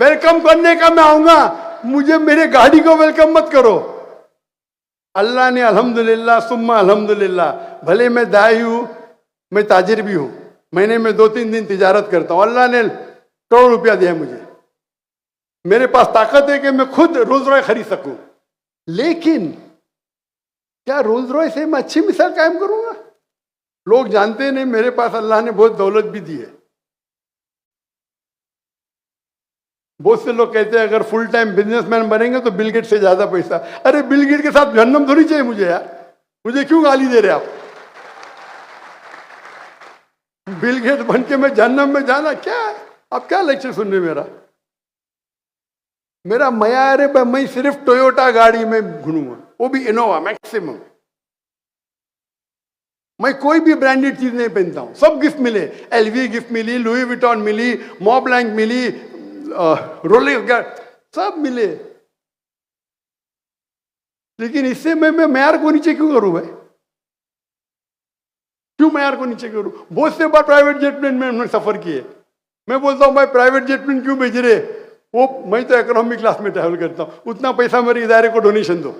Welcome करने का मैं आऊंगा, मुझे मेरे गाड़ी को वेलकम मत करो। अल्लाह ने अल्हम्दुलिल्लाह सुम्मा अल्हम्दुलिल्लाह, भले मैं दाई हूं, मैं ताजिर भी हूं, महीने में 2-3 दिन तिजारत करता हूं, अल्लाह ने करोड़ रुपया दिया मुझे, मेरे पास ताकत है कि मैं खुद रोल्स रॉयस खरीद सकूं। लेकिन क्या रोल्स रॉयस से मैं अच्छी मिसाल कायम करूंगा? लोग जानते नहीं मेरे पास अल्लाह ने बहुत दौलत भी दी है। बहुत से लोग कहते हैं अगर फुल टाइम बिजनेसमैन बनेंगे तो बिल गेट से ज्यादा पैसा। अरे बिल गेट के साथ जहन्नम थोड़ी चाहिए मुझे यार, मुझे क्यों गाली दे रहे आप? बिल गेट बन के मैं जहन्नम में जाना क्या है? आप क्या लेक्चर सुन रहे? मेरा मयार है, मैं सिर्फ टोयोटा गाड़ी में घूमूंगा, वो भी इनोवा मैक्सिमम। मैं कोई भी ब्रांडेड चीज नहीं पहनता हूं, सब गिफ्ट मिले, एलवी गिफ्ट मिली, लुई विटॉन मिली, मॉब्लैंक मिली, रोलेक्स सब मिले। लेकिन इससे मैं मैार को नीचे क्यों करूं भाई? क्यों मैार को नीचे करूं? बहुत से बार प्राइवेट जेट में मैंने सफर किए, मैं बोलता हूं भाई प्राइवेट जेट में क्यों भेज रहे? वो मैं तो इकोनॉमिक क्लास में ट्रैवल करता हूं, उतना पैसा मेरे इदारे को डोनेशन दो।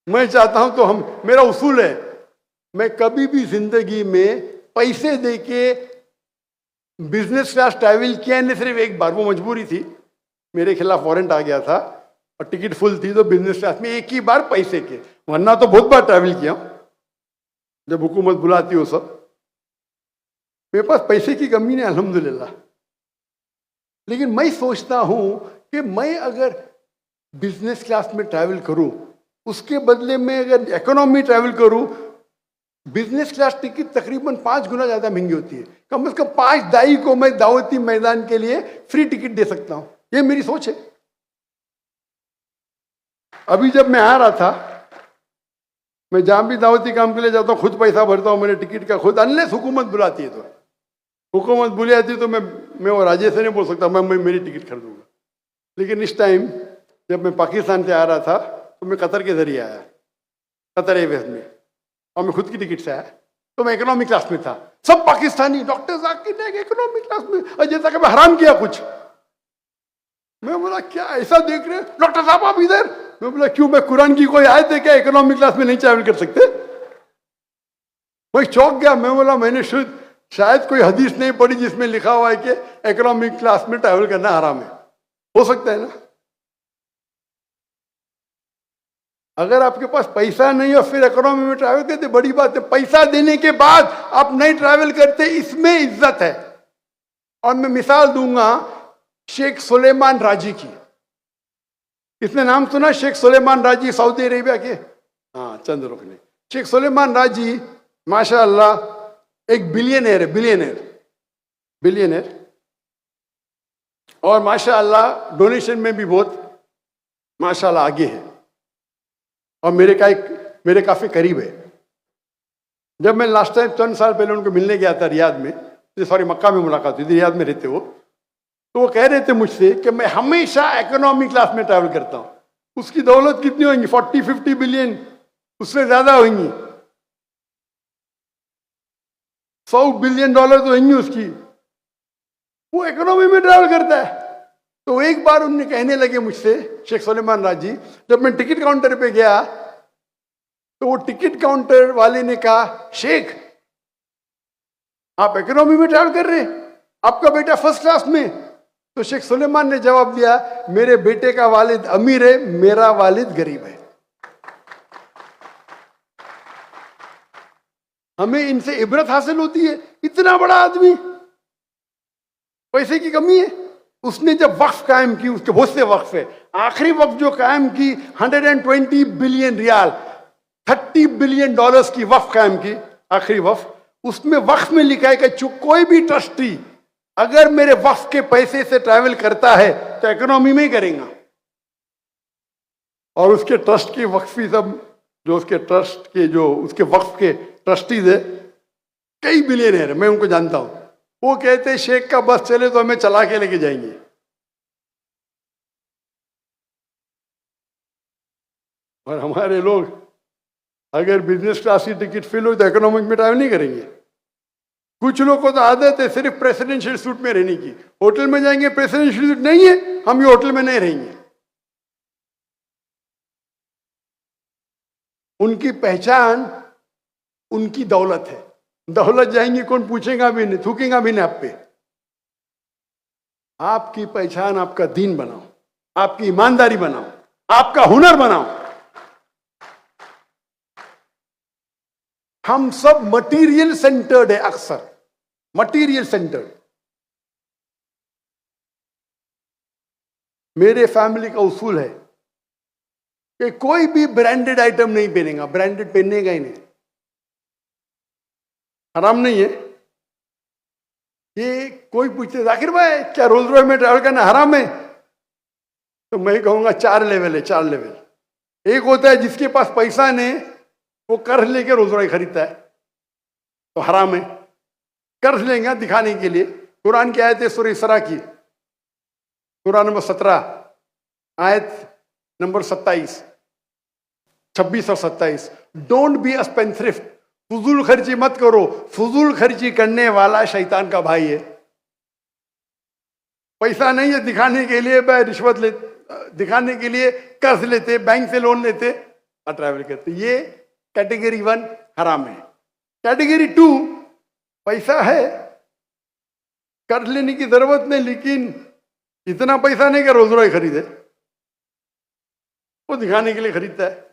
मैं चाहता हूं तो मेरा उसूल है, मैं कभी भी जिंदगी में पैसे देके बिजनेस क्लास ट्रैवल किया नहीं, सिर्फ एक बार, वो मजबूरी थी, मेरे खिलाफ वारंट आ गया था और टिकट फुल थी, तो बिजनेस क्लास में एक ही बार पैसे के, वरना तो बहुत बार ट्रैवल किया जब हुकूमत बुलाती हो सब। मेरे पास पैसे की कमी नहीं अल्हम्दुलिल्लाह। लेकिन मैं सोचता हूं कि मैं अगर बिजनेस क्लास में ट्रैवल करूं, उसके बदले में अगर इकोनॉमी ट्रैवल करूं, बिजनेस क्लास टिकट तकरीबन 5 गुना ज्यादा महंगी होती है। कम से कम 5 दाई को मैं दावती मैदान के लिए फ्री टिकट दे सकता हूं, ये मेरी सोच है। अभी जब मैं आ रहा था, मैं जहां भी दावती काम के लिए जाता हूं खुद पैसा भरता हूं मेरे टिकट का खुद, अनलेस हुकूमत बुलाती है। तो हुकूमत बुलाती है तो मैं वो राजेश से नहीं बोल सकता मैं मेरी टिकट खरीदूंगा। लेकिन इस टाइम जब मैं पाकिस्तान से आ रहा था तो मैं कतर के जरिए आया, कतर एयरवेज में, और मैं खुद की टिकट से आया, तो मैं इकोनॉमिक क्लास में था। सब पाकिस्तानी डॉक्टर जाकिर ने इकोनॉमिक क्लास में, और जैसा कि मैं हराम किया कुछ। मैं बोला क्या ऐसा देख रहे डॉक्टर साहब आप इधर? मैं बोला क्यों, मैं कुरान की कोई आयत है क्या इकोनॉमिक क्लास में नहीं ट्रैवल कर सकते? मैं चौंक गया, मैं बोला मैंने शायद कोई हदीस नहीं पढ़ी जिसमें लिखा हुआ है कि इकोनॉमिक क्लास में ट्रैवल करना हराम है। हो सकता है ना? अगर आपके पास पैसा नहीं और फिर इकोनॉमी में ट्रैवल करते, बड़ी बात है। पैसा देने के बाद आप नहीं ट्रैवल करते, इसमें इज्जत है। और मैं मिसाल दूंगा शेख सुलेमान राजी की। इसने नाम सुना शेख सुलेमान राजी, सऊदी अरेबिया के? हाँ, चंद रुकने। शेख सुलेमान राजी माशाअल्लाह एक बिलियनर है, बिलियनर, और माशाअल्लाह डोनेशन में भी बहुत माशाअल्लाह आगे है, और मेरे काफी करीब है। जब मैं लास्ट टाइम चंद साल पहले उनको मिलने गया था रियाद में, सॉरी मक्का में मुलाकात हुई थी, रियाद में रहते वो, तो वो कह रहे थे मुझसे कि मैं हमेशा इकोनॉमी क्लास में ट्रैवल करता हूं। उसकी दौलत कितनी होगी? 40-50 बिलियन, उससे ज्यादा होंगी, $100 बिलियन तो होंगी उसकी। वो इकोनॉमी में ट्रैवल करता है। तो एक बार उन्होंने कहने लगे मुझसे, शेख सुलेमान राजी, जब मैं टिकट काउंटर पे गया तो वो टिकट काउंटर वाले ने कहा, शेख आप इकोनॉमी में ट्रैवल कर रहे हैं, आपका बेटा फर्स्ट क्लास में? तो शेख सुलेमान ने जवाब दिया, मेरे बेटे का वालिद अमीर है, मेरा वालिद गरीब है। हमें इनसे इबरत हासिल होती है। इतना बड़ा आदमी, पैसे की कमी है। उसने जब वक्फ कायम की, उसके बहुत से वक्फ है, आखिरी वक्फ जो कायम की 120 बिलियन रियाल, $30 बिलियन की वक्फ कायम की, आखिरी वक्फ। उसमें वक्फ में लिखा है कि कोई भी ट्रस्टी अगर मेरे वक्फ के पैसे से ट्रैवल करता है तो इकोनॉमी में ही करेगा। और उसके ट्रस्ट की वक्फी सब जो उसके ट्रस्ट के जो उसके वक्फ के ट्रस्टीज है, कई बिलियनर है, मैं उनको जानता हूं। वो कहते शेख का बस चले तो हमें चला के लेके जाएंगे। और हमारे लोग अगर बिजनेस क्लास की टिकट फिल हो तो इकोनॉमिक में ट्रैवल नहीं करेंगे। कुछ लोग को तो आदत है सिर्फ प्रेसिडेंशियल सूट में रहने की, होटल में जाएंगे प्रेसिडेंशियल सूट नहीं है, हम ये होटल में नहीं रहेंगे। उनकी पहचान उनकी दौलत है, दौलत जाएंगी कौन पूछेगा भी नहीं, थूकेगा भी नहीं आप पे। आपकी पहचान आपका दीन बनाओ, आपकी ईमानदारी बनाओ, आपका हुनर बनाओ। हम सब मटेरियल सेंटर्ड है, अक्सर मटेरियल सेंटर्ड। मेरे फैमिली का उसूल है कि कोई भी ब्रांडेड आइटम नहीं पहनेगा, ब्रांडेड पहनेगा ही नहीं। हराम नहीं है ये। कोई पूछते जाकिर भाई क्या रोल्स रॉयस में ट्रैवल करना हराम है, तो मैं कहूंगा 4 लेवल है, 4 लेवल। एक होता है जिसके पास पैसा नहीं, वो कर्ज लेके रोल्स रॉयस खरीदता है तो हराम है। कर्ज लेंगे दिखाने के लिए। कुरान की आयत है सूरह इसरा की, सूरह नंबर 17 आयत नंबर 26 और 27। डोंट बी अ स्पेंथ्रिफ्ट, फजूल खर्ची मत करो। फजूल खर्ची करने वाला शैतान का भाई है। पैसा नहीं है दिखाने के लिए रिश्वत ले, दिखाने के लिए कर्ज लेते, बैंक से लोन लेते और ट्रैवल करते। ये कैटेगरी 1 हराम है। कैटेगरी 2 पैसा है, कर्ज लेने की जरूरत नहीं, लेकिन इतना पैसा नहीं कि रोल्स रॉयस खरीदे, वो दिखाने के लिए खरीदता है।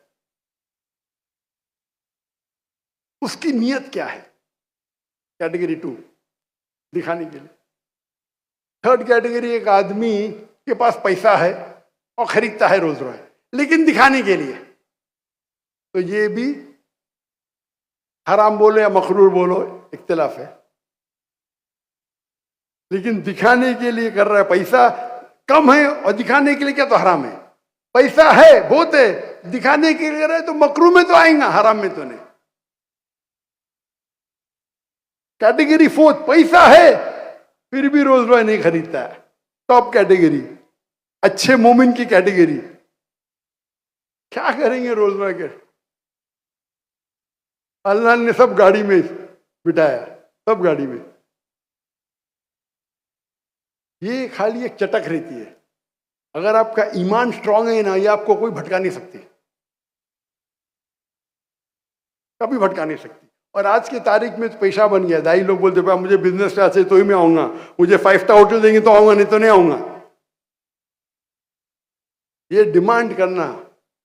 उसकी नीयत क्या है? कैटेगरी 2 दिखाने के लिए। थर्ड कैटेगरी एक आदमी के पास पैसा है और खरीदता है रोल्स रॉयस लेकिन दिखाने के लिए, तो ये भी हराम बोलो या मखरूर बोलो, इख्तिलाफ है। लेकिन दिखाने के लिए कर रहा है, पैसा कम है और दिखाने के लिए क्या, तो हराम है। पैसा है बहुत है, दिखाने के लिए कर रहा है तो मकरूह में तो आएगा, हराम में तो नहीं। कैटेगरी 4 पैसा है फिर भी रोल्स रॉयस नहीं खरीदता है, टॉप कैटेगरी, अच्छे मोमिन की कैटेगरी। क्या करेंगे रोल्स रॉयस के? अल्लाह ने सब गाड़ी में बिठाया, सब गाड़ी में। ये खाली एक चटक रहती है। अगर आपका ईमान स्ट्रांग है ना, ये आपको कोई भटका नहीं सकती, कभी भटका नहीं सकती। और आज की तारीख में तो पेशा बन गया। दाई लोग बोलते भाई मुझे बिजनेस क्लास है तो ही मैं आऊंगा, मुझे 5 स्टार होटल देंगे तो आऊंगा, नहीं तो नहीं आऊंगा। ये डिमांड करना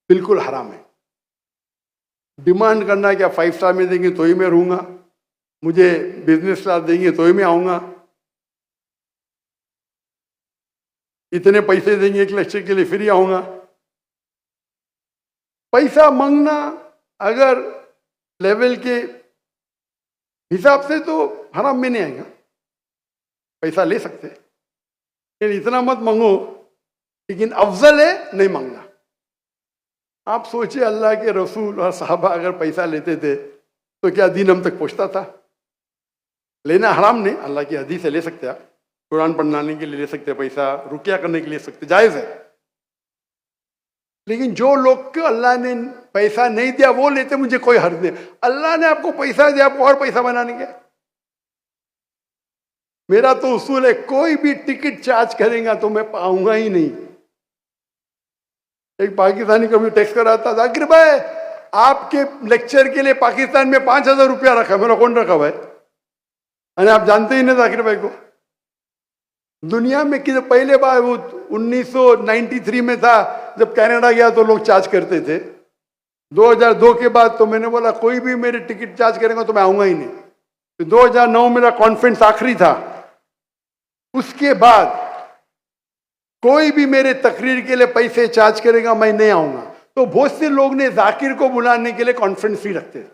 बिल्कुल हराम है। डिमांड करना क्या 5 स्टार में देंगे तो ही मैं रहूंगा, मुझे बिजनेस क्लास देंगे तो ही मैं आऊंगा, इतने पैसे देंगे 1 लेक्चर के लिए फिर ही आऊंगा। पैसा मांगना अगर लेवल के हिसाब से तो हराम में नहीं आएगा, पैसा ले सकते, लेकिन इतना मत मांगो। लेकिन अफजल है नहीं मांगना। आप सोचिए अल्लाह के रसूल और साहबा अगर पैसा लेते थे तो क्या दीन हम तक पहुंचता था? लेना हराम नहीं, अल्लाह की हदीस से ले सकते आप, कुरान पढ़ाने के लिए ले सकते, पैसा रुकिया करने के लिए ले सकते, जायज है। लेकिन जो लोग को अल्लाह ने पैसा नहीं दिया वो लेते, मुझे कोई हर्ज नहीं। अल्लाह ने आपको पैसा दिया, आपको और पैसा बनाने के। मेरा तो उसूल है कोई भी टिकट चार्ज करेगा तो मैं पाऊंगा ही नहीं। एक पाकिस्तानी कभी टेक्स्ट कर रहा था, जाकिर भाई आपके लेक्चर के लिए पाकिस्तान में 5000 रुपया रखा। मेरा कौन रखा भाई? अरे आप जानते ही नहीं जाकिर भाई को। दुनिया में कि पहले बार वो 1993 में था जब कनाडा गया तो लोग चार्ज करते थे। 2002 के बाद तो मैंने बोला कोई भी मेरे टिकट चार्ज करेगा तो मैं आऊंगा ही नहीं। तो 2009 मेरा कॉन्फ्रेंस आखिरी था, उसके बाद कोई भी मेरे तकरीर के लिए पैसे चार्ज करेगा मैं नहीं आऊंगा। तो बहुत से लोग ने जाकिर को बुलाने के लिए कॉन्फ्रेंस फी रखते थे।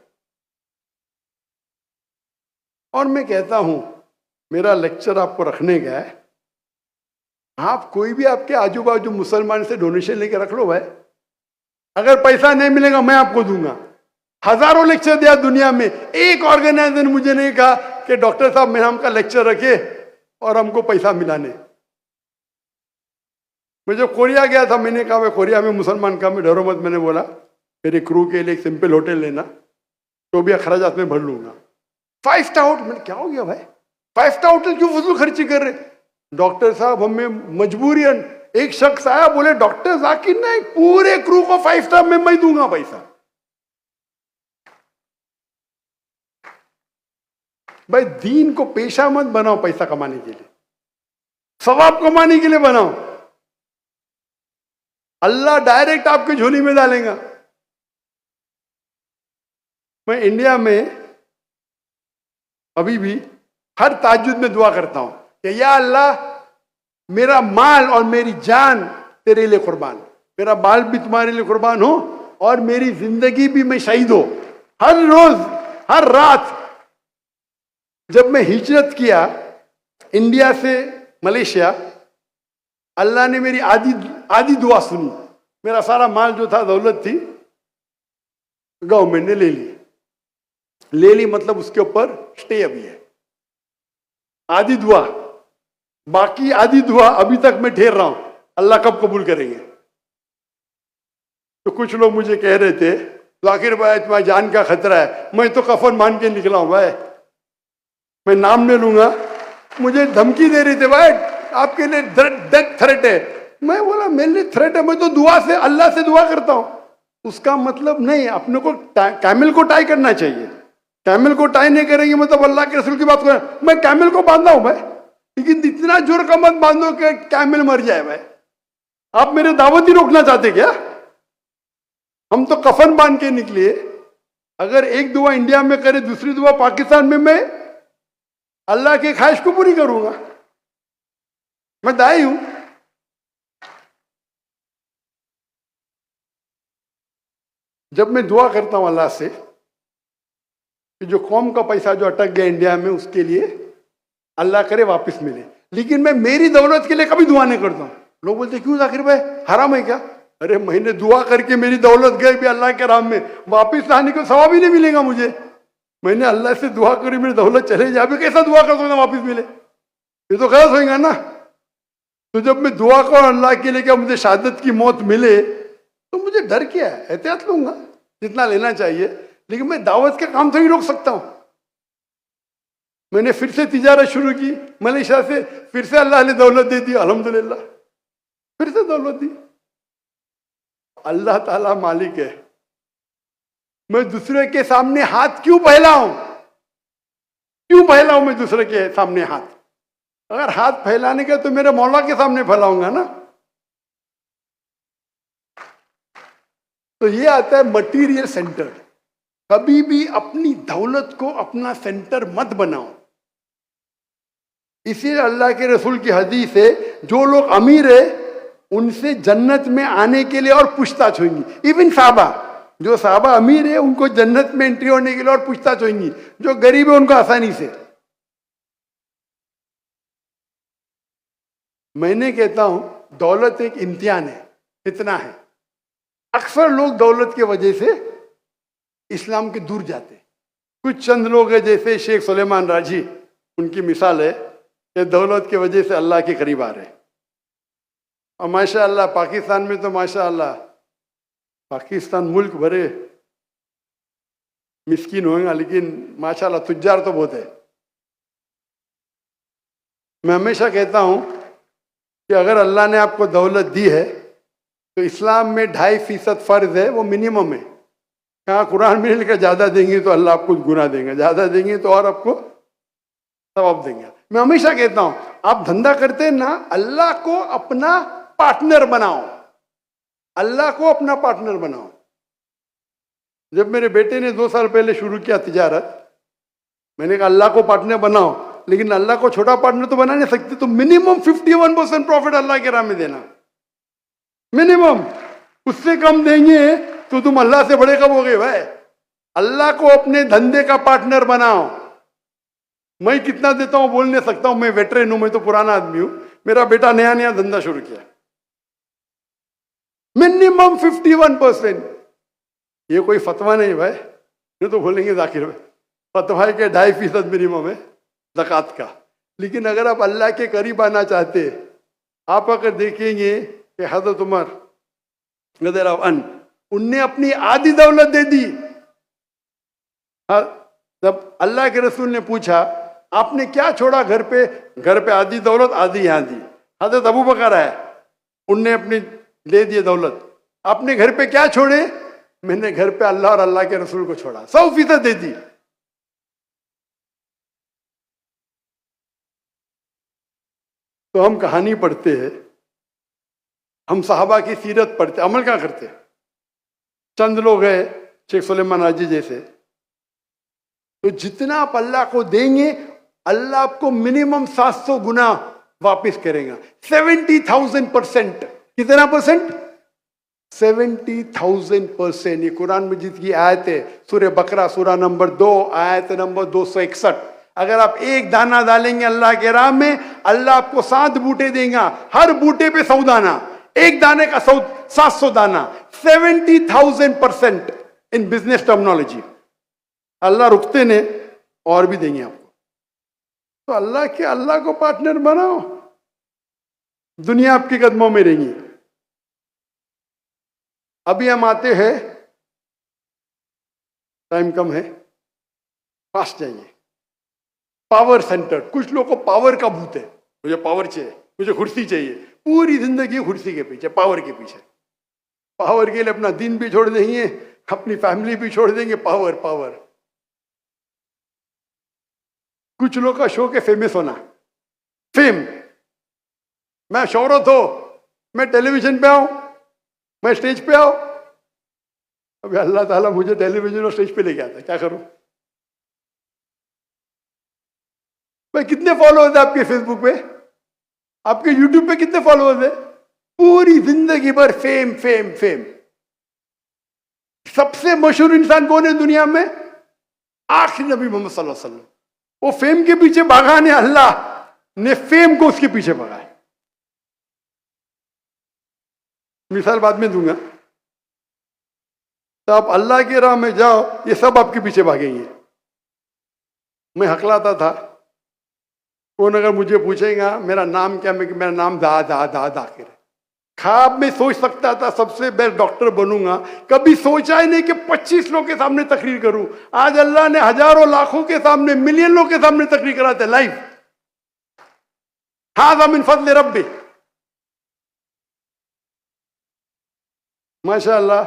और मैं कहता हूं मेरा लेक्चर आपको रखने का है, आप कोई भी आपके आजू बाजू मुसलमान से डोनेशन लेके रख लो भाई। अगर पैसा नहीं मिलेगा मैं आपको दूंगा। हजारों लेक्चर दिया दुनिया में, एक ऑर्गेनाइजेशन मुझे नहीं कहा कि डॉक्टर साहब मेरा हमका लेक्चर रखे और हमको पैसा मिला नहीं। मैं जब कोरिया गया था मैंने कहा मैं कोरिया में मुसलमान का मैं डरो मत, मैंने बोला मेरे क्रू के लिए एक सिंपल होटल लेना तो भी अखराजात में भर लूंगा। 5 स्टार होटल, मैंने क्या हो गया भाई, 5 स्टार होटल क्यों फजूल खर्ची कर रहे? डॉक्टर साहब हमें मजबूरियन, एक शख्स आया बोले डॉक्टर जाकिर नहीं, पूरे क्रू को 5 स्टार में मैं दूंगा पैसा। भाई दीन को पेशा मत बनाओ पैसा कमाने के लिए, सवाब कमाने के लिए बनाओ। अल्लाह डायरेक्ट आपके झोली में डालेगा। मैं इंडिया में अभी भी हर ताज्जुद में दुआ करता हूं कि या अल्लाह मेरा माल और मेरी जान तेरे लिए कुर्बान, मेरा बाल भी तुम्हारे लिए कुर्बान हो और मेरी जिंदगी भी मैं शहीद हो। हर रोज हर रात जब मैं हिजरत किया इंडिया से मलेशिया, अल्लाह ने मेरी आधी दुआ सुनी। मेरा सारा माल जो था, दौलत थी, गवर्नमेंट ने ले ली मतलब उसके ऊपर स्टे अभी है। आधी दुआ, बाकी आधी दुआ अभी तक मैं ठहर रहा हूं, अल्लाह कब कबूल करेंगे। तो कुछ लोग मुझे कह रहे थे जाकिर भाई तुम्हारी जान का खतरा है, मैं तो कफन मान के निकला हूं भाई, मैं नाम नहीं लूंगा। मुझे धमकी दे रहे थे भाई आपके लिए डेथ थ्रेट है। मैं बोला मेरे लिए थ्रेट है, मैं तो दुआ से अल्लाह से दुआ करता हूं। उसका मतलब नहीं, अपने को कैमल को टाई करना चाहिए। कैमल को टाई नहीं करेंगे मतलब अल्लाह के रसूल की बात करें। मैं कैमल को बांधा हूं भाई, लेकिन इतना जोर का मत बांधो कि कैमल मर जाए भाई। आप मेरे दावत ही रोकना चाहते क्या? हम तो कफन बांध के निकले। अगर एक दुआ इंडिया में करे, दूसरी दुआ पाकिस्तान में, मैं अल्लाह की ख्वाहिश को पूरी करूंगा। मैं दाई हूं। जब मैं दुआ करता हूं अल्लाह से कि जो कौम का पैसा जो अटक गया इंडिया में, उसके लिए अल्लाह करे वापस मिले, लेकिन मैं मेरी दौलत के लिए कभी दुआ नहीं करता हूं। लोग बोलते क्यों जाकिर भाई हराम है क्या? अरे मैंने दुआ करके मेरी दौलत गई भी अल्लाह के राम में, वापिस लाने को सवाब ही नहीं मिलेगा मुझे। मैंने अल्लाह से दुआ करी मेरी दौलत चले जाए, अभी कैसा दुआ कर सकता वापिस मिले? ये तो गलत होगा ना। तो जब मैं दुआ करूं अल्लाह के लिए क्या मुझे शहादत की मौत मिले, तो मुझे डर क्या है? एहतियात लूंगा जितना लेना चाहिए, लेकिन मैं दावत के काम तो ही रोक सकता हूं। मैंने फिर से तिजारत शुरू की मलेशिया से, फिर से अल्लाह ने दौलत दे दी, अल्हम्दुलिल्लाह फिर से दौलत दी। अल्लाह ताला मालिक है। मैं दूसरे के सामने हाथ क्यों फैलाऊं? क्यों फैलाऊं मैं दूसरे के सामने हाथ? अगर हाथ फैलाने का तो मेरे मौला के सामने फैलाऊंगा ना। तो ये आता है मटीरियल सेंटर। कभी भी अपनी दौलत को अपना सेंटर मत बनाओ। इसीलिए अल्लाह के रसूल की हदीस है, जो लोग अमीर है उनसे जन्नत में आने के लिए और पूछताछ होगी। इवन साहबा, जो साहबा अमीर है उनको जन्नत में एंट्री होने के लिए और पूछताछ होगी, जो गरीब है उनको आसानी से। मैंने कहता हूं दौलत एक इम्तिहान है, इतना है। अक्सर लोग दौलत की वजह से इस्लाम के दूर जाते। कुछ चंद लोग हैं जैसे शेख सुलेमान राजी, उनकी मिसाल है कि दौलत की वजह से अल्लाह के करीब आ रहे। और माशाअल्लाह पाकिस्तान में तो माशाअल्लाह, पाकिस्तान मुल्क भरे मिस्किन होगा, लेकिन माशाअल्लाह तुज्जार तो बहुत है। मैं हमेशा कहता हूं कि अगर अल्लाह ने आपको दौलत दी है तो इस्लाम में 2.5% फर्ज है, वो मिनिमम है। कहाँ कुरान में लिखा ज्यादा देंगे तो अल्लाह आपको गुनाह देंगे, ज्यादा देंगे तो और आपको सवाब देंगे। मैं हमेशा कहता हूं आप धंधा करते हैं ना, अल्लाह को अपना पार्टनर बनाओ, अल्लाह को अपना पार्टनर बनाओ। जब मेरे बेटे ने 2 साल पहले शुरू किया तिजारत, मैंने कहा अल्लाह को पार्टनर बनाओ, लेकिन अल्लाह को छोटा पार्टनर तो बना नहीं सकते, तो मिनिमम 51% प्रॉफिट अल्लाह के राह में देना, मिनिमम। उससे कम देंगे तो तुम अल्लाह से बड़े कब हो गए भाई। अल्लाह को अपने धंधे का पार्टनर बनाओ। मैं कितना देता हूं बोल नहीं सकता हूं, मैं वेटरन हूं, मैं तो पुराना आदमी हूं। मेरा बेटा नया नया धंधा शुरू किया, मिनिमम 51%। ये कोई फतवा नहीं भाई, ये तो बोलेंगे जाकिर भाई फतवा है कि 2.5% मिनिमम है ज़कात का। लेकिन अगर आप अल्लाह के करीब आना चाहते, आप अगर देखेंगे कि हज़रत उमर रज़ियल्लाहु अन्हु, उनने अपनी आधी दौलत दे दी जब अल्लाह के रसूल ने पूछा आपने क्या छोड़ा घर पे आधी दौलत आधी यहाँ दी। हजरत अबू बकर है, उनने अपनी दे दिए दौलत। आपने घर पे क्या छोड़े? मैंने घर पे अल्लाह और अल्लाह के रसूल को छोड़ा, 100% दे दी। तो हम कहानी पढ़ते हैं, हम साहबा की सीरत पढ़ते, अमल क्या करते? चंद लोग हैं शेख सुलेमान राजी जैसे, तो जितना आप अल्लाह को देंगे अल्लाह आपको मिनिमम 700 गुना वापस करेगा। 70,000%। कितना परसेंट? 70,000%। ये कुरान मजीद की आयत है, सूरह बकरा सूरा नंबर 2 आयत नंबर 261। अगर आप एक दाना डालेंगे अल्लाह के राह में, अल्लाह आपको 7 बूटे देगा, हर बूटे पे 100 दाना, एक दाने का 700 दाना। 70,000% इन बिजनेस टर्मिनोलॉजी। अल्लाह रुकते ने और भी देंगे आपको। तो अल्लाह को पार्टनर बनाओ, दुनिया आपके कदमों में रहेगी। अभी हम आते हैं, टाइम कम है, फास्ट जाइए। पावर सेंटर, कुछ लोगों को पावर का भूत है, मुझे पावर चाहिए, मुझे कुर्सी चाहिए, पूरी जिंदगी कुर्सी के पीछे, पावर के पीछे। पावर के लिए अपना दिन भी छोड़ देंगे, अपनी फैमिली भी छोड़ देंगे। Power power. कुछ लोग का शौक है फेमस होना, फेम। मैं शोहरत हो, मैं टेलीविजन पे आऊं, मैं स्टेज पे आऊं। अभी अल्लाह ताला मुझे टेलीविजन और स्टेज पे लेके आता है, क्या करूं? भाई कितने फॉलोअर्स है आपके फेसबुक पे, आपके यूट्यूब पे कितने फॉलोअर्स है? पूरी जिंदगी भर फेम फेम फेम। सबसे मशहूर इंसान कौन है दुनिया में? आखिरी नबी मोहम्मद सल्लल्लाहु अलैहि वसल्लम। वो फेम के पीछे भागा ने, अल्लाह ने फेम को उसके पीछे भगाया। मिसाल बाद में दूंगा। तो आप अल्लाह के राह में जाओ, ये सब आपके पीछे भागेंगे। मैं हकलाता था, कौन अगर मुझे पूछेगा मेरा नाम क्या, मैं मेरा नाम दा दा दा दा कर। ख्वाब में सोच सकता था सबसे बेस्ट डॉक्टर बनूंगा, कभी सोचा ही नहीं कि 25 लोग के सामने तकरीर करूं। आज अल्लाह ने हजारों लाखों के सामने, मिलियन लोग के सामने तकरीर कराते लाइव। हाज़ा मिन फज़्ल रब्बी। माशाअल्लाह।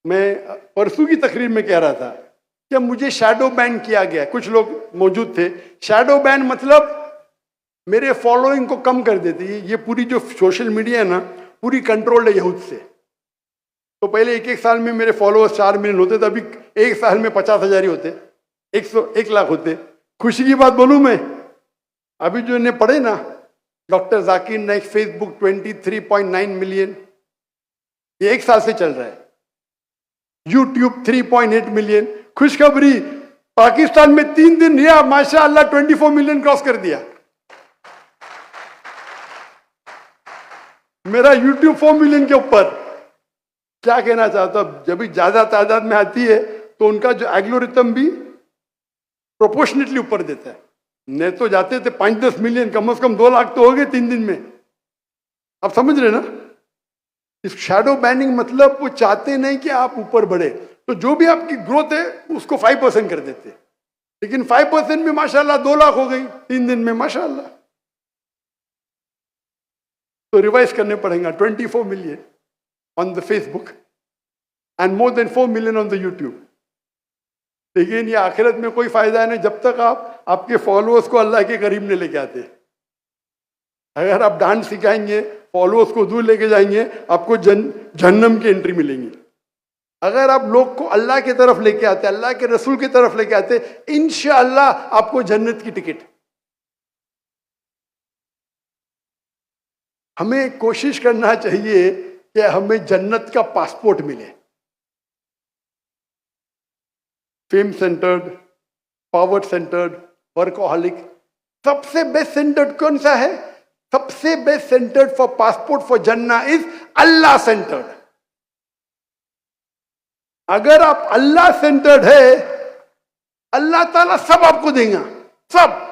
मैं परसों की तकरीर में कह रहा था कि मुझे शैडो बैन किया गया। कुछ लोग मौजूद थे। शैडो बैन मतलब मेरे फॉलोइंग को कम कर देती है। ये पूरी जो सोशल मीडिया है ना, पूरी कंट्रोल्ड है यहूद से। तो पहले एक साल में मेरे फॉलोअर्स 4 मिलियन होते थे, अभी एक साल में 50,000 ही होते, 1 लाख होते। खुशी की बात बोलूं मैं, अभी जो इन्हें पढ़े ना doctor Zakir Naik, Facebook 23.9 million, ये 1 साल से चल रहा है। YouTube 3.8 million. खुशखबरी, पाकिस्तान में 3 दिन रिया माशाअल्लाह 24 मिलियन क्रॉस कर दिया। मेरा यूट्यूब 4 मिलियन के ऊपर। क्या कहना चाहता हूं, जब भी ज्यादा तादाद में आती है तो उनका जो एल्गोरिथम भी प्रोपोर्शनेटली ऊपर देता है। नहीं तो जाते थे 5-10 मिलियन, कम से कम 2 लाख तो हो गए 3 दिन में। आप समझ रहे ना? इस शैडो बैनिंग मतलब वो चाहते नहीं कि आप ऊपर बढ़े, तो जो भी आपकी ग्रोथ है उसको 5% कर देते। लेकिन 5% में माशाल्लाह 2 लाख हो गई 3 दिन में माशाल्लाह। तो रिवाइज करने पड़ेगा। 24 million on the Facebook and more than 4 million on the YouTube. लेकिन ये आखिरत में कोई फायदा नहीं जब तक आप आपके फॉलोअर्स को अल्लाह के करीब नहीं लेके आते। अगर आप डांस सिखाएंगे, फॉलोअर्स को दूर लेके जाएंगे, आपको जहन्नम की एंट्री मिलेंगी। अगर आप लोग को अल्लाह की तरफ लेके आते, अल्लाह के रसूल की तरफ लेके आते, इंशाअल्लाह आपको जन्नत की टिकट। हमें कोशिश करना चाहिए कि हमें जन्नत का पासपोर्ट मिले। Fame centred, power centred, workaholic. सबसे बेस्ट सेंटर्ड कौन सा है? सबसे best centred for passport for जन्ना इज अल्लाह सेंटर्ड। अगर आप अल्लाह सेंटर्ड है, अल्लाह ताला सब आपको देगा, सब।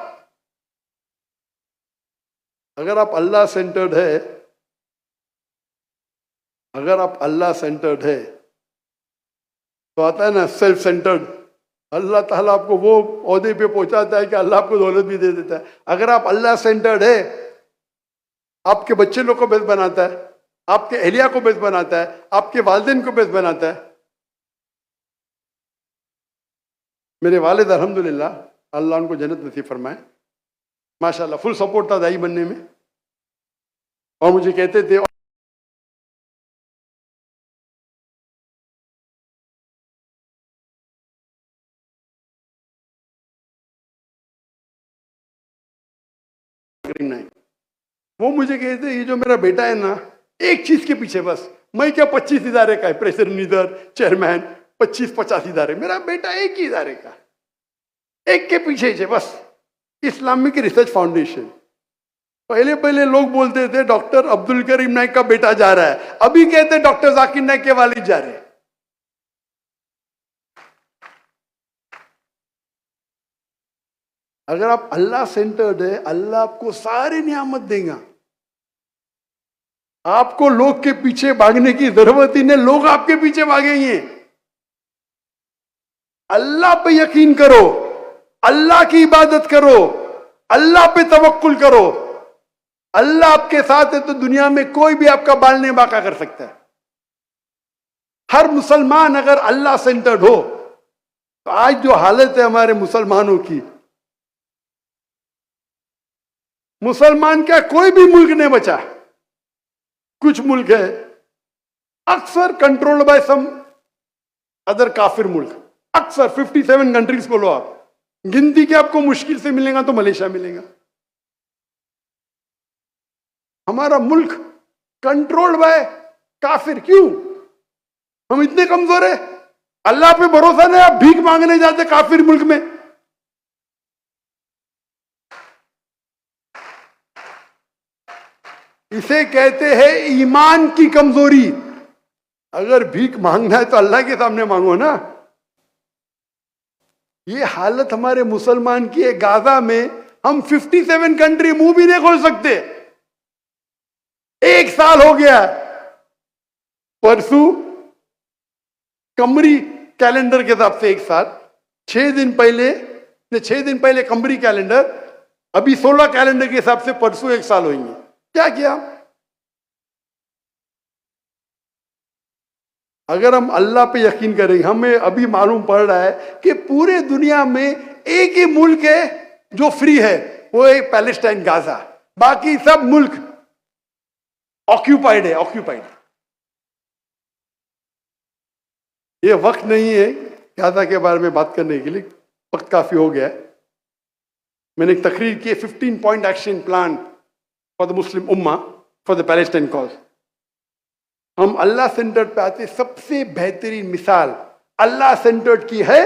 अगर आप अल्लाह सेंटर्ड है, अगर आप अल्लाह सेंटर्ड है, तो आता है ना सेल्फ सेंटर्ड, अल्लाह ताला आपको वो ओहदे पे पहुंचाता है कि अल्लाह आपको दौलत भी दे देता है। अगर आप अल्लाह सेंटर्ड है, आपके बच्चे लोग को बेस्ट बनाता है, आपके एहलिया को बेस्ट बनाता है, आपके वालिदैन को बेस्ट बनाता है। मेरे वालिद अल्हम्दुलिल्लाह, अल्लाह उनको जन्नत नसीब फरमाए, माशाल्लाह फुल सपोर्ट था दाई बनने में। और मुझे कहते थे वो मुझे कहते ये जो मेरा बेटा है ना, एक चीज के पीछे बस, मैं क्या 25 इदारे का है, प्रेसिडेंट नीदर चेयरमैन 25-50 इदारे, मेरा बेटा एक ही इदारे का, एक के पीछे ही बस, इस्लामिक रिसर्च फाउंडेशन। पहले पहले लोग बोलते थे डॉक्टर अब्दुल करीम नाइक का बेटा जा रहा है, अभी कहते डॉक्टर जाकिर नाइक के वालिद जा रहे हैं। अगर आप अल्लाह सेंटर्ड है, अल्लाह आपको सारी नियामत देगा, आपको लोग के पीछे भागने की जरूरत ही नहीं, लोग आपके पीछे भागेंगे। अल्लाह पे यकीन करो, अल्लाह की इबादत करो, अल्लाह पे तवक्कुल करो। अल्लाह आपके साथ है तो दुनिया में कोई भी आपका बाल नहीं बांका कर सकता है। हर मुसलमान अगर अल्लाह सेंटर्ड हो, तो आज जो हालत है हमारे मुसलमानों की, मुसलमान क्या कोई भी मुल्क नहीं बचा। कुछ मुल्क है अक्सर कंट्रोल्ड बाय सम अदर काफिर मुल्क, अक्सर 57 कंट्रीज को लो आप, गिनती के आपको मुश्किल से मिलेगा तो मलेशिया मिलेगा। हमारा मुल्क कंट्रोल्ड बाय काफिर, क्यों? हम इतने कमजोर है, अल्लाह पे भरोसा नहीं, आप भीख मांगने जाते काफिर मुल्क में। इसे कहते हैं ईमान की कमजोरी। अगर भीख मांगना है तो अल्लाह के सामने मांगो ना। ये हालत हमारे मुसलमान की है। गाजा में हम 57 कंट्री मुंह भी नहीं खोल सकते। एक साल हो गया, परसों कमरी कैलेंडर के हिसाब से एक साल, 6 दिन पहले कमरी कैलेंडर, अभी 16 कैलेंडर के हिसाब से परसों एक साल होंगे। क्या किया? अगर हम अल्लाह पे यकीन करेंगे, हमें अभी मालूम पड़ रहा है कि पूरे दुनिया में एक ही मुल्क है जो फ्री है, वो है पैलेस्टाइन, गाजा। बाकी सब मुल्क ऑक्यूपाइड है। ये वक्त नहीं है गाजा के बारे में बात करने के लिए, वक्त काफी हो गया है। मैंने एक तकरीर की, 15 point action plan for the Muslim Umma for the Palestine cause. हम अल्लाह सेंटर्ड पे आते, सबसे बेहतरीन मिसाल अल्लाह सेंटर्ड की है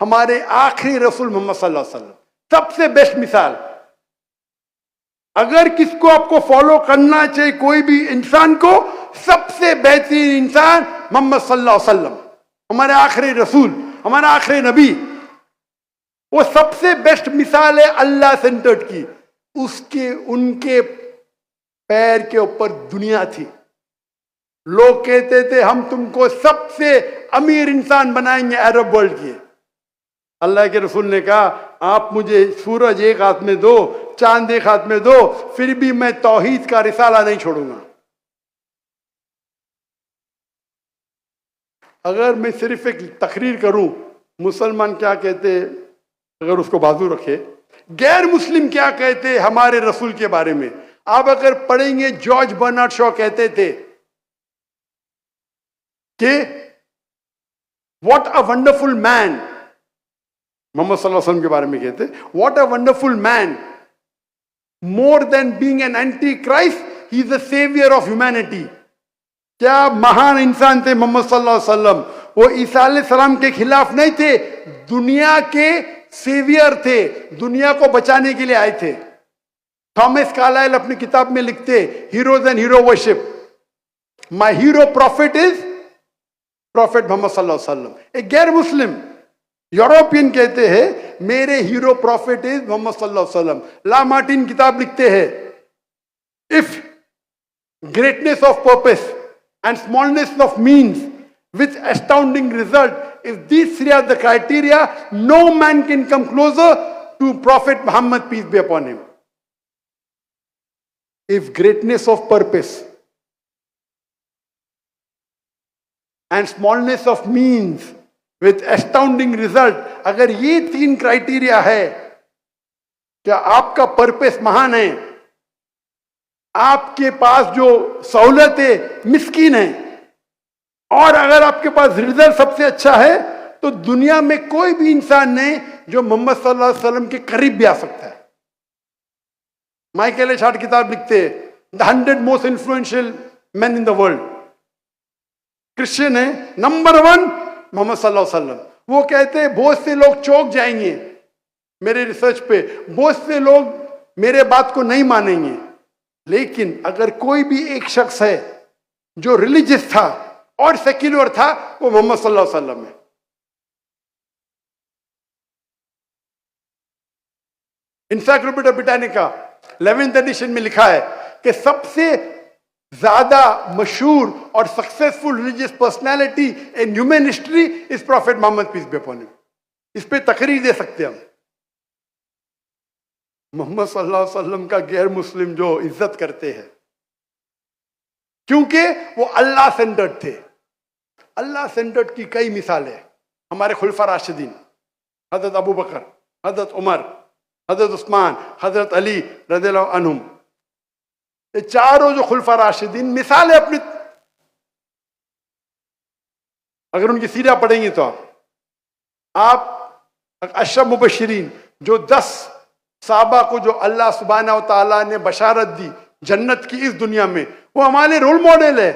हमारे आखिरी रसूल मोहम्मद सल्लल्लाहु अलैहि वसल्लम, सबसे बेस्ट मिसाल। अगर किसको आपको फॉलो करना चाहिए, कोई भी इंसान को, सबसे बेहतरीन इंसान मोहम्मद सल्लल्लाहु अलैहि वसल्लम, हमारे आखिरी रसूल, हमारा आखिरी नबी, वो सबसे बेस्ट मिसाल है अल्लाह सेंटर्ड की। उनके पैर के ऊपर दुनिया थी। लोग कहते थे हम तुमको सबसे अमीर इंसान बनाएंगे अरब वर्ल्ड के। अल्लाह के रसूल ने कहा आप मुझे सूरज एक हाथ में दो, चांद एक हाथ में दो, फिर भी मैं तौहीद का रिसाला नहीं छोड़ूंगा। अगर मैं सिर्फ एक तकरीर करूं, मुसलमान क्या कहते, अगर उसको बाजू रखे, गैर मुस्लिम क्या कहते हमारे रसूल के बारे में, आप अगर पढ़ेंगे, जॉर्ज बर्नार्ड शॉ कहते थे कि what a wonderful man, Muhammad सल्लल्लाहु अलैहि वसल्लम के बारे में कहते, what a wonderful man, more than being an anti Christ, he is the saviour of humanity. क्या महान इंसान थे मोहम्मद सल्लल्लाहु अलैहि वसल्लम। वो ईसा अलैहि सलाम के खिलाफ नहीं थे, दुनिया के सेवियर थे, दुनिया को बचाने के लिए आए थे। थॉमस कार्लाइल अपनी किताब में लिखते, heroes and hero worship, my hero prophet is prophet Muhammad सल्लल्लाहु अलैहि वसल्लम। एक गैर मुस्लिम यूरोपियन कहते हैं मेरे हीरो प्रॉफिट इज मोहम्मद सल्लल्लाहु अलैहि वसल्लम। ला मार्टिन किताब लिखते हैं, if greatness of purpose and smallness of means with astounding result. If these three are the criteria, no man can come closer to Prophet Muhammad, peace be upon him. If greatness of purpose and smallness of means with astounding result, अगर ये तीन criteria है, क्या आपका purpose महान है, आपके पास जो सहूलत है मिस्कीन है, और अगर आपके पास रिजल्ट सबसे अच्छा है, तो दुनिया में कोई भी इंसान नहीं जो मोहम्मद सल्लल्लाहु अलैहि वसल्लम के करीब भी आ सकता है। माइकल एच हार्ट किताब लिखते हैं, the 100 most influential man in the world. Christian है, नंबर 1 मोहम्मद सल्लल्लाहु अलैहि वसल्लम। वो कहते हैं बहुत से लोग चौंक जाएंगे मेरे रिसर्च पे, बहुत से लोग मेरे बात को नहीं मानेंगे, लेकिन अगर कोई भी एक शख्स है जो रिलीजियस था और सेक्युलर था, वो मोहम्मद सल्लल्लाहु अलैहि वसल्लम है। इंसाइक्लोपीडिया ब्रिटानिका 11th एडिशन में लिखा है कि सबसे ज्यादा मशहूर और successful religious personality in human history is prophet Muhammad, peace be upon him. इस पे तकरीर दे सकते हैं हम। मोहम्मद सल्लल्लाहु अलैहि वसल्लम का गैर मुस्लिम जो इज्जत करते हैं, क्योंकि वो अल्लाह सेंटर्ड थे। अल्लाह सेंटर्ड की कई मिसालें हमारे खुलफा राशिदीन, हजरत अबू बकर, हजरत उमर, हजरत उस्मान, हजरत अली रज़ियल्लाहु अन्हुम, ये चारों जो खुलफा राशिदीन मिसालें अपनी, अगर उनकी सीरा पढ़ेंगे तो आप अशरफ मुबश्शिरीन, जो 10 साहबा को जो अल्लाह सुब्हानहू व तआला ने बशारत दी जन्नत की इस दुनिया में, वो हमारे रोल मॉडल है।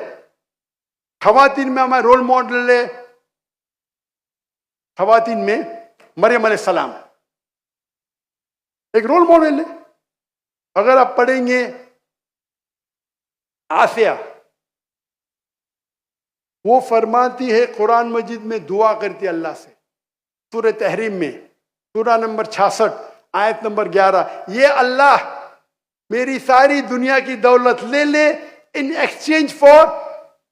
खवातीन में हमारे रोल मॉडल है, खवातीन में मरियम अलैहिस्सलाम एक रोल मॉडल है। अगर आप पढ़ेंगे आसिया, वो फरमाती है कुरान मजीद में दुआ करती है अल्लाह से, सूरह तहरीम में सूरा नंबर 66 आयत नंबर 11, ये अल्लाह मेरी सारी दुनिया की दौलत ले ले इन एक्सचेंज फॉर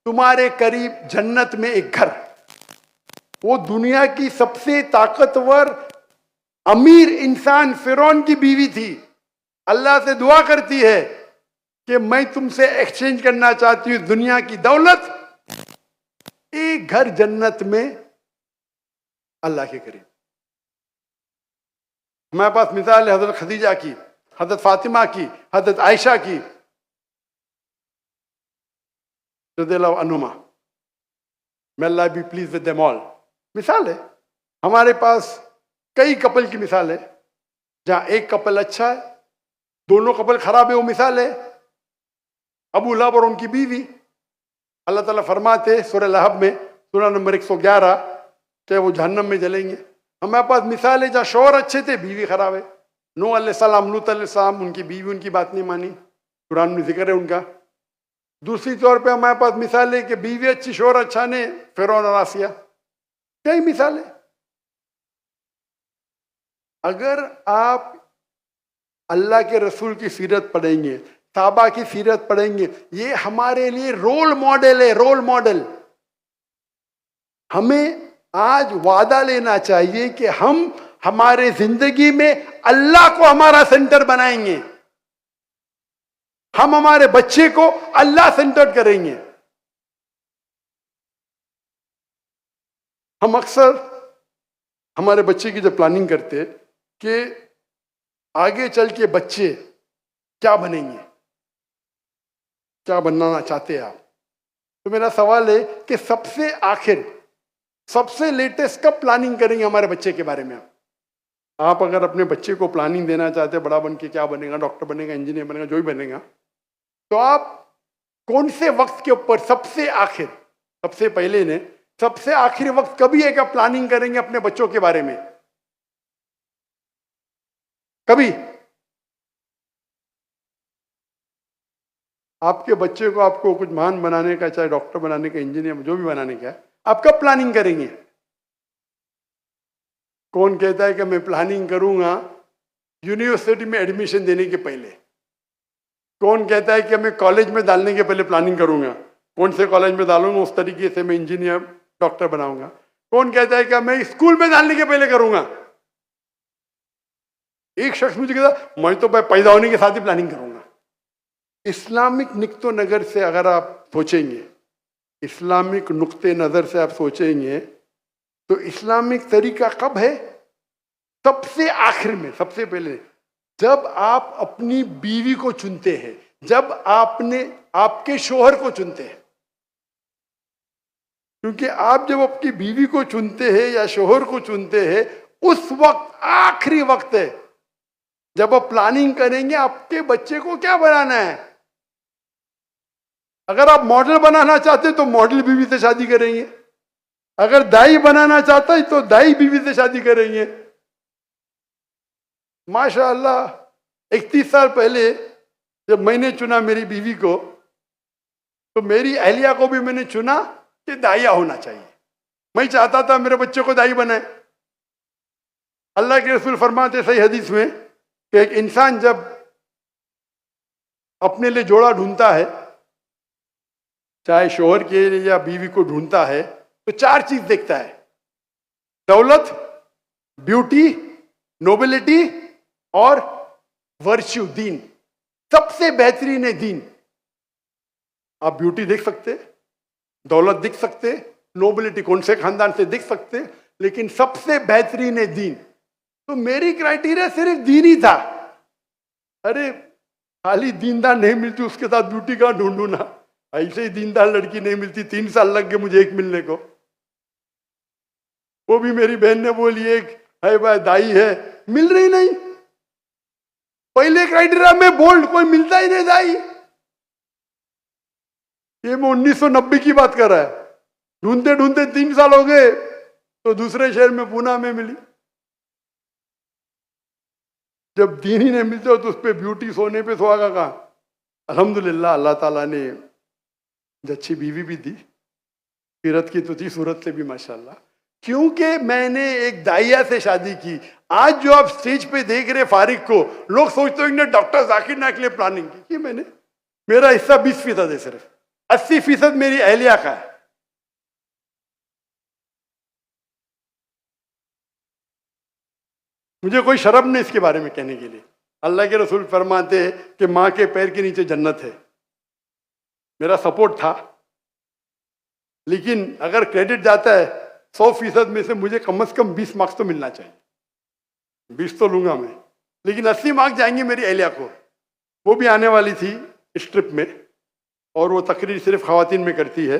तुम्हारे करीब जन्नत में एक घर। वो दुनिया की सबसे ताकतवर अमीर इंसान फिरौन की बीवी थी, अल्लाह से दुआ करती है कि मैं तुमसे एक्सचेंज करना चाहती हूं दुनिया की दौलत, एक घर जन्नत में अल्लाह के करीब। हमारे पास मिसाल है हजरत खदीजा की, हजरत फातिमा की, हजरत आयशा की रज़ियल्लाहु अन्हुमा, may Allah be pleased with them all। मिसाल है हमारे पास कई कपल की मिसाल है, जहां एक कपल अच्छा है, दोनों कपल खराब है, वो मिसाल है अबू लहब और उनकी बीवी। अल्लाह ताला फरमाते सूरह लहब में सूरा नंबर 111 कि वो जहन्नम में जलेंगे। हमारे पास मिसाल है जहां शौहर अच्छे थे, बीवी खराब है। नूह अलैहिस्सलाम, लूत अलैहिस्सलाम, उनकी बीवी उनकी बात नहीं मानी, कुरान में जिक्र है उनका। दूसरी तौर पे हमारे पास मिसाल है कि बीवी अच्छी शौहर अच्छा ने, फिरौन और आसिया, कई मिसाल है। अगर आप अल्लाह के रसूल की सीरत पढ़ेंगे, साहबा की सीरत पढ़ेंगे, ये हमारे लिए रोल मॉडल है, रोल मॉडल। हमें आज वादा लेना चाहिए कि हम हमारे जिंदगी में अल्लाह को हमारा सेंटर बनाएंगे, हम हमारे बच्चे को अल्लाह सेंटर्ड करेंगे। हम अक्सर हमारे बच्चे की जब प्लानिंग करते कि आगे चल के बच्चे क्या बनेंगे, क्या बनना चाहते हैं आप, तो मेरा सवाल है कि सबसे आखिर, सबसे लेटेस्ट कब प्लानिंग करेंगे हमारे बच्चे के बारे में? आप अगर अपने बच्चे को प्लानिंग देना चाहते हैं, बड़ा बन के क्या बनेगा, डॉक्टर बनेगा, इंजीनियर बनेगा, जो भी बनेगा, तो आप कौन से वक्त के ऊपर सबसे आखिर, सबसे पहले ने सबसे आखिरी वक्त कभी है क्या प्लानिंग करेंगे अपने बच्चों के बारे में? कभी आपके बच्चे को आपको कुछ महान बनाने का, चाहे डॉक्टर बनाने का, इंजीनियर जो भी बनाने का है, आप कब प्लानिंग करेंगे? कौन कहता है कि मैं प्लानिंग करूंगा यूनिवर्सिटी में एडमिशन देने के पहले? कौन कहता है कि मैं कॉलेज में डालने के पहले प्लानिंग करूंगा, कौन से कॉलेज में डालूंगा, उस तरीके से मैं इंजीनियर डॉक्टर बनाऊंगा, कौन कहता है कि मैं स्कूल में डालने के पहले करूंगा। एक शख्स मुझे कहता मैं तो पैदा होने के साथ ही प्लानिंग करूंगा। इस्लामिक नुक्ते नजर से अगर आप सोचेंगे, इस्लामिक नुक्ते नजर से आप सोचेंगे तो इस्लामिक तरीका कब है? सबसे आखिर में, सबसे पहले जब आप अपनी बीवी को चुनते हैं, जब आपने आपके शोहर को चुनते हैं। क्योंकि आप जब अपनी बीवी को चुनते हैं या शोहर को चुनते हैं, उस वक्त आखिरी वक्त है जब आप प्लानिंग करेंगे आपके बच्चे को क्या बनाना है। अगर आप मॉडल बनाना चाहते तो मॉडल बीवी से शादी करेंगे, अगर दाई बनाना चाहता है तो दाई बीवी से शादी करेंगे। माशाअल्लाह 31 साल पहले जब मैंने चुना मेरी बीवी को, तो मेरी अहलिया को भी मैंने चुना कि दाइया होना चाहिए। मैं चाहता था मेरे बच्चे को दाई बनाए। अल्लाह के रसूल फरमाते सही हदीस में कि एक इंसान जब अपने लिए जोड़ा ढूंढता है, चाहे शोहर के लिए या बीवी को ढूंढता है, तो 4 चीज देखता है: दौलत, ब्यूटी, नोबिलिटी और वर्च्यू, दीन। सबसे बेहतरीन है दीन। आप ब्यूटी देख सकते, दौलत दिख सकते, नोबिलिटी कौन से खानदान से दिख सकते, लेकिन सबसे बेहतरीन है दीन। तो मेरी क्राइटेरिया सिर्फ दीन ही था। अरे खाली दीनदार नहीं मिलती उसके साथ ब्यूटी कहां ढूंढू ना। ऐसे ही दीनदार लड़की नहीं मिलती, 3 साल लग गए मुझे एक मिलने को। वो भी मेरी बहन ने बोली एक है भाई दाई है, मिल रही नहीं। पहले क्राइटेरिया में बोल्ड, कोई मिलता ही नहीं दाई। ये मैं 1990 की बात कर रहा है। ढूंढते ढूंढते 3 साल हो गए तो दूसरे शहर में पूना में मिली। जब दीन ही नहीं मिलते हो तो उस पर ब्यूटी सोने पे सुहागा कहां। अल्हम्दुलिल्लाह अल्लाह ताला ने अच्छी बीवी भी दी, सीरत की तो थी, सूरत से भी माशाल्लाह। क्योंकि मैंने एक दाइया से शादी की। आज जो आप स्टेज पे देख रहे फारिक को, लोग सोचते हो डॉक्टर जाकिर नायक के लिए प्लानिंग की। मैंने, मेरा हिस्सा 20% है, सिर्फ 80% मेरी अहलिया का है। मुझे कोई शर्म नहीं इसके बारे में कहने के लिए। अल्लाह के रसूल फरमाते हैं कि माँ के पैर के नीचे जन्नत है। मेरा सपोर्ट था, लेकिन अगर क्रेडिट जाता है 100% में से मुझे कम से कम 20 मार्क्स तो मिलना चाहिए। 20 तो लूंगा मैं, लेकिन 80 मार्क्स जाएंगे मेरी अहलिया को। वो भी आने वाली थी इस ट्रिप में, और वो तकरीर सिर्फ खवातीन में करती है,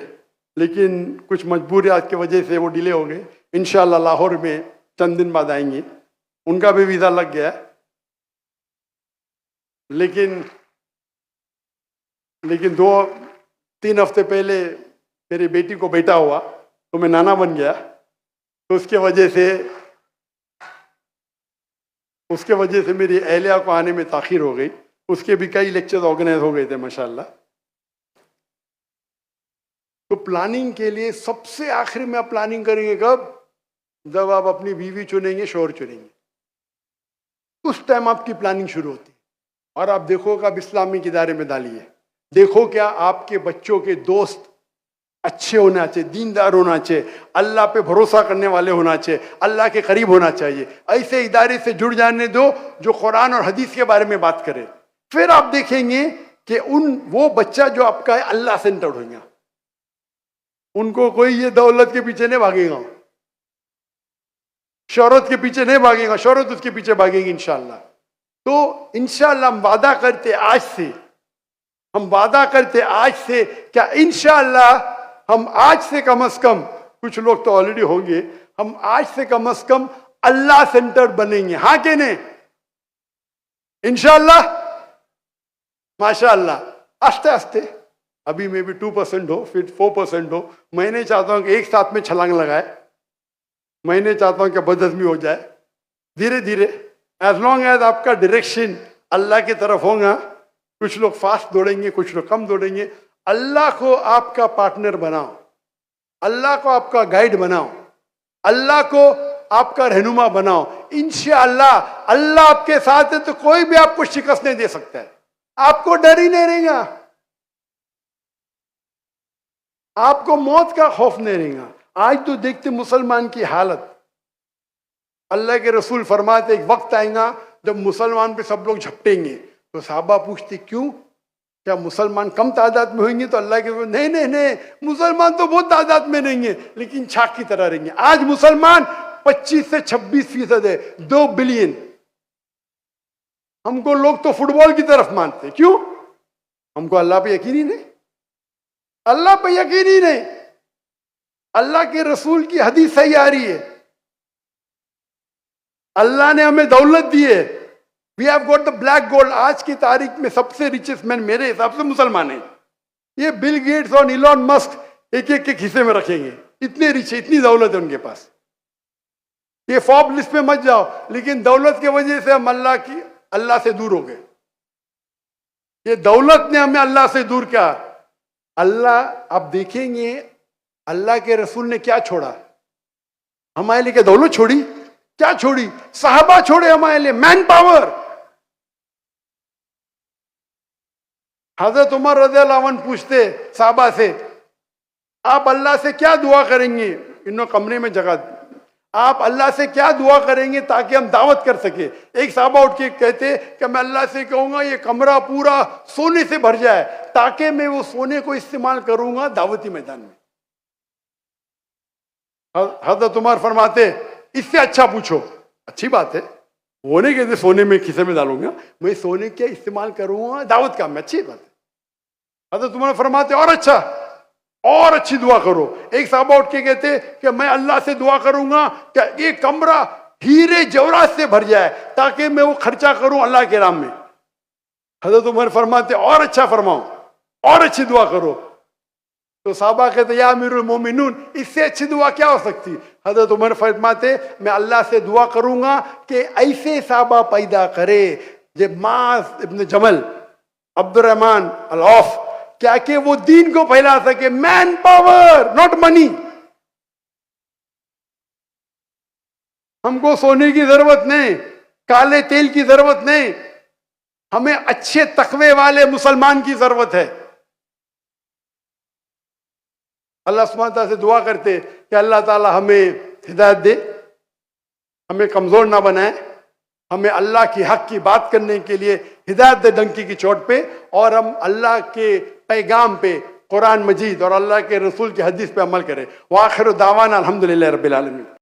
लेकिन कुछ मजबूरियात की वजह से वो डिले हो गए। इंशाल्लाह लाहौर में चंद दिन बाद आएंगी, उनका भी वीज़ा लग गया। लेकिन 2-3 हफ्ते पहले मेरी बेटी को बेटा हुआ तो मैं नाना बन गया। तो उसके वजह से मेरी अहलिया को आने में ताखीर हो गई। उसके भी कई लेक्चर्स ऑर्गेनाइज हो गए थे माशाल्लाह। तो प्लानिंग के लिए सबसे आखिर में आप प्लानिंग करेंगे कब? जब आप अपनी बीवी चुनेंगे, शोहर चुनेंगे, उस टाइम आपकी प्लानिंग शुरू होती है। और आप देखो कि आप इस्लामिक इदारे में डालिए, देखो क्या आपके बच्चों के दोस्त अच्छे होना चाहिए, दीनदार होना चाहिए, अल्लाह पे भरोसा करने वाले होना चाहिए, अल्लाह के करीब होना चाहिए। ऐसे इदारे से जुड़ जाने दो जो कुरान और हदीस के बारे में बात करे। फिर आप देखेंगे कि वो बच्चा जो आपका है अल्लाह सेंटर्ड होगा। उनको कोई ये दौलत के पीछे नहीं भागेगा, शोहरत के पीछे नहीं भागेगा, शोहरत उसके पीछे भागेगी इंशाल्लाह। तो इंशाल्लाह हम वादा करते आज से, क्या इंशाल्लाह हम आज से कम से कम, कुछ लोग तो ऑलरेडी होंगे, हम आज से कम अल्लाह सेंटर बनेंगे। हाँ के नहीं? इंशाल्लाह माशाल्लाह। आस्ते आस्ते, अभी में भी 2% हो, फिर 4% हो। मैं नहीं चाहता हूं कि एक साथ में छलांग लगाए, मैं नहीं चाहता हूं कि बदहजमी हो जाए। धीरे धीरे, एज लॉन्ग एज आपका डायरेक्शन अल्लाह की तरफ होगा। कुछ लोग फास्ट दौड़ेंगे, कुछ लोग कम दौड़ेंगे। अल्लाह को आपका पार्टनर बनाओ, अल्लाह को आपका गाइड बनाओ, अल्लाह को आपका रहनुमा बनाओ। इंशाअल्लाह अल्लाह आपके साथ है तो कोई भी आपको शिकस्त नहीं दे सकता है। आपको डर ही नहीं रहेगा, आपको मौत का खौफ नहीं रहेगा, आज तो देखते मुसलमान की हालत, अल्लाह के रसूल फरमाते एक वक्त आएगा जब मुसलमान पे सब लोग झपटेंगे। तो साहबा पूछते क्यों, क्या मुसलमान कम तादाद में होंगे? तो अल्लाह के नहीं नहीं नहीं, मुसलमान तो बहुत तादाद में नहीं है, लेकिन छाक की तरह रहेंगे। आज मुसलमान 25 से 26% है, 2 बिलियन। हमको लोग तो फुटबॉल की तरफ मानते, क्यों? हमको अल्लाह पे यकीन ही नहीं, अल्लाह पे यकीन ही नहीं। अल्लाह के रसूल की हदीस सही आ रही है, अल्लाह ने हमें दौलत दी है। We have got the black gold. आज की तारीख में सबसे रिचेस्ट मैन मेरे हिसाब से मुसलमान है। ये बिल गेट्स और इलॉन मस्क एक एक के खिस्से में रखेंगे, इतने रिच है, इतनी दौलत है उनके पास। ये फॉर्ब लिस्ट में मत जाओ, लेकिन दौलत की वजह से हम अल्लाह से दूर हो गए। ये दौलत ने हमें अल्लाह से दूर किया। अल्लाह, आप देखेंगे अल्लाह के रसूल ने क्या छोड़ा हमारे लिए? क्या दौलत छोड़ी? क्या छोड़ी? साहबा छोड़े हमारे लिए, मैन पावर। हजरत उमर रज़ियल्लाहु अन्हु पूछते साहबा से, आप अल्लाह से क्या दुआ करेंगे? इन्होंने कमरे में जगह, आप अल्लाह से क्या दुआ करेंगे ताकि हम दावत कर सके? एक साहबा उठ के कहते कि मैं अल्लाह से कहूंगा ये कमरा पूरा सोने से भर जाए ताकि मैं वो सोने को इस्तेमाल करूंगा दावती मैदान में। हजरत उमर फरमाते इससे अच्छा पूछो। अच्छी बात है, वो नहीं कहते सोने में खिसे में डालूंगा, मैं सोने के इस्तेमाल करूंगा दावत का में, अच्छी बात है। हजरत उमर फरमाते और अच्छा, और अच्छी दुआ करो। एक साहबा उठ के कहते कि मैं अल्लाह से दुआ करूंगा कि ये कमरा हीरे जवाहरात से भर जाए ताकि मैं वो खर्चा करूं अल्लाह के नाम में। हजरत उमर फरमाते और अच्छा फरमाओ, और अच्छी दुआ करो। तो साहबा कहते या अमीरुल मोमिनून, इससे अच्छी दुआ क्या हो सकती? हजरत उमर फरमाते मैं अल्लाह से दुआ करूंगा कि ऐसे साहबा पैदा करे जे मास इब्न जमल, अब्दुर्रहमान अल औफ, क्या कि वो दीन को फैला सके। Man power, not money. हमको सोने की जरूरत नहीं, काले तेल की जरूरत नहीं, हमें अच्छे तकवे वाले मुसलमान की जरूरत है। अल्लाह सुब्हानहू तआला से दुआ करते कि अल्लाह ताला हमें हिदायत दे, हमें कमजोर ना बनाए, हमें अल्लाह की हक की बात करने के लिए हिदायत दे डंकी की चोट पे, और हम अल्लाह के पैगाम पे, कुरान मजीद और अल्लाह के रसूल की हदीस पे अमल करें। व आखिर दावाना अल्हम्दुलिल्लाहि रब्बिल आलमीन।